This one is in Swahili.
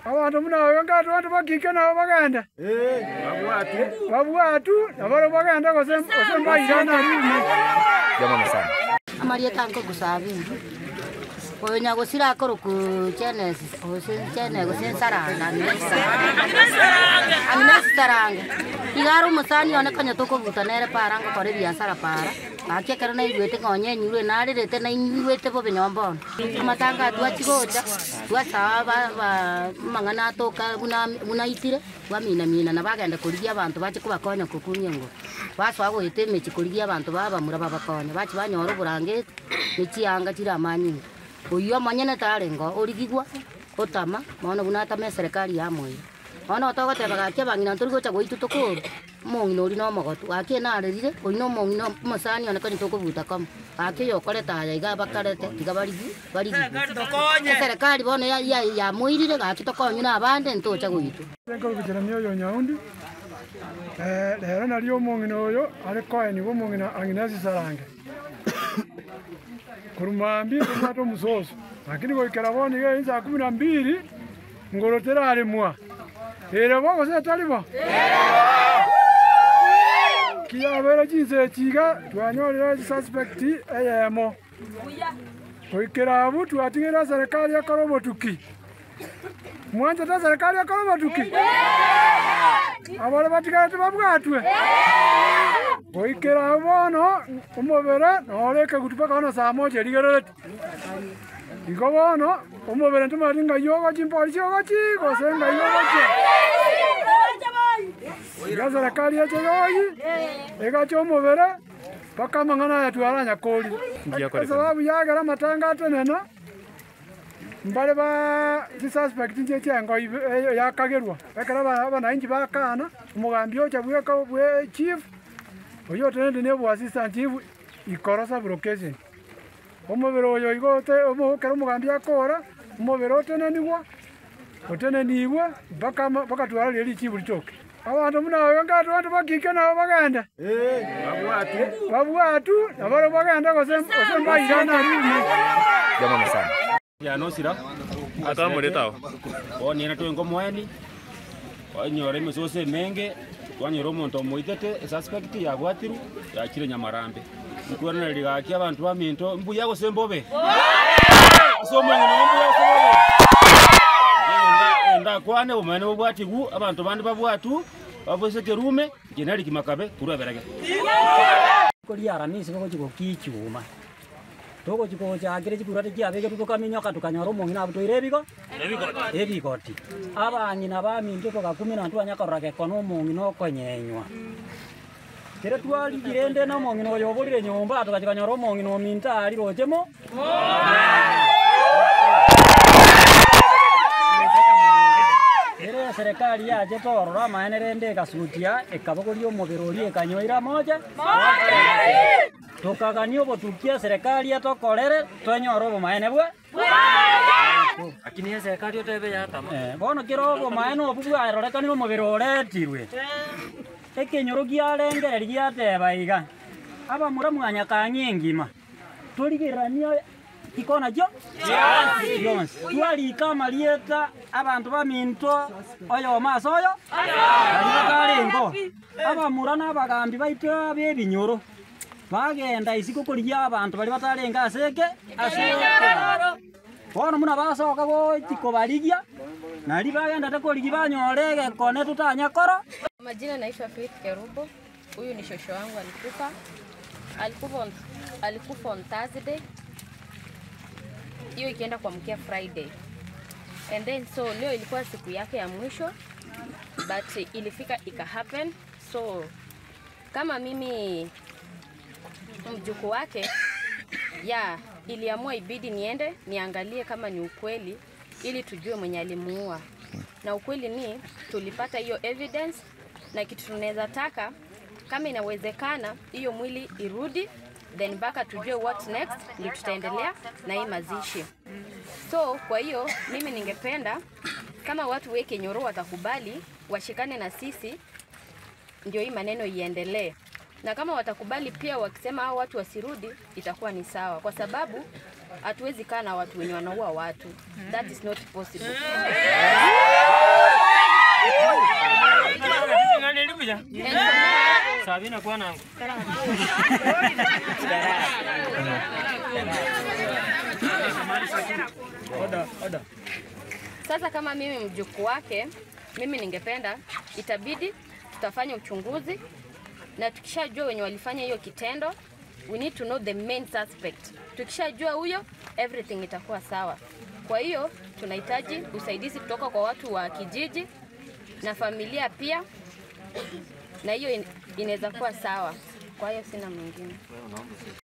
Abantu muna wanga abantu bakike na baganda. Babwatu nabaro baganda kosemba irana rini. Jamani sana. Amaria tanko kusabi. Onya gusira akoro ku Genesis, chene gusensaranga. Saranga. Igaro musani onekanya toko butanere paranga kore biashara para. Akia karana igwete konye nyure nare rete na igwete bo benyombo. Amatanga twachigocha. Twasaba mangana toka buna itire mina na bagenda kurigia abantu bache kubakonya kukunyengo. Baswa goite mechi kurigia abantu baba muraba bakonya. Bachi banyoro burange nichianga chiramanyi. Oyo manyene tarengo origigwa otama maana bunata me serikali ya moyo. Maana otogoteba gake bangina turigocha goitu tokoro. Mongino uri no mogotu ake na arerire oino mongino musani oneka ni tokobuta kama ake yokore taya iga bakarete tiga barigi serikali bone ya muirire gake tokonyu na abande ntocha goitu ngo kujira myoyo nyaundi lero nalio mongino oyo ari koeni bo mongino Agnes Sarange kurumambi kumato musoso lakini goikera bone ge inza 12 ngorotera ari mwa ere bo se talibo Kia vera jinse chiga twanyorera suspect eyemo Koikera abutu atingera serikali ya Korobotuki Mwanja ta serikali ya Korobotuki Abale batigara tubabwatwe Koikera abono umobere noreka gutupaka ona saa moja ligerete Iko bono umobere ntumaringa yoga chimpolisi yoga chiko senga yoga chiko Iga serikali ya Chegoyi ega chomobere paka mangana ya tuaranya koli kwa sababu yagera matanga atenena mbale ba suspect nje cyango yakagerwa ekara abana inji bakana umugambyo chabweka bwe chief oyo tenende nebo assistant chief ikorosa broadcasting umobere oyo igote umukera umugambyo akora umobere otenenigwa otenenigwa baka tuara leli chief litoke Abantu muna wanga abantu bakike na baganda. Babwatu nabaro baganda kosemba irana rini. Jamani sana. Ya no sira. Ata muretao. Oni na twengo mweni. Onyore misose menge. Wanyoro monto moitete suspect ya gwatiru ya kire nyamarambe. Ukwana ligaki abantu baminto mbuya gosembobe. Somo ngombo somo. Nda kwane umane bwatigu abantu bandi babwatu babose kerume generi kimakabe kuraberaga kuri aranisi ko chiko kichuma toko chiko cha agere chikurate kiabege tukamenya katukanyoro mongina abutoire ebigoti abanyina baminto toka 10 ntu anyakorake kono mongino konyenywa kire twali kirende na mongino yoborire nyomba tukachikanyoro mongino minta ali rojemo serikali yaje torora maenere kasutia ekabogorio mobirori ekanyoira moja tokaganio botukia serikali atokorere tonyoro maene bwe akini serikali otebe yatama bono kirobo maeno obugwa arorekaniro mobirore tirwe ekenyoro giarengere giateba iga aba muramwanya kanyengima torigerania ikona jo yes twali kama lieta abantu baminto oyo maso oyo alikalengo aba murana bagambi baito bebinyoro bagenda isiko kuliya abantu bali batalenga aseke bono muna basoka go tiko baligia nali bagenda takoligi banyorege kone tutanya koro Majina naitwa Faith Kerubo. Huyu ni shosho wangu alikufa on Thursday. Hiyo ikienda kwa mkia Friday. And then so leo ilikuwa siku yake ya mwisho but ilifika happen. So kama mimi mjukuu wake iliamua ibidi niende niangalie kama ni ukweli ili tujue mwenye alimuua. Na ukweli ni tulipata hiyo evidence na kitu tunaweza taka kama inawezekana hiyo mwili irudi then baka tujue what next ndio tutaendelea na hii mazishi. So kwa hiyo mimi ningependa kama watu weke Nyoro watakubali washikane na sisi ndio hii maneno iendelee. Na kama watakubali pia wakisema hao watu wasirudi itakuwa ni sawa kwa sababu hatuwezi kaa na watu wenye wanaua watu. That is not possible. Sabina kwa nangu. Oda. Sasa kama mimi mjukuu wake, mimi ningependa itabidi tutafanya uchunguzi na tukishajua wenye walifanya hiyo kitendo, we need to know the main suspect. Tukishajua huyo, everything itakuwa sawa. Kwa hiyo tunahitaji usaidizi kutoka kwa watu wa kijiji na familia pia, na hiyo inaweza kuwa sawa. Kwa hiyo sina mwingine.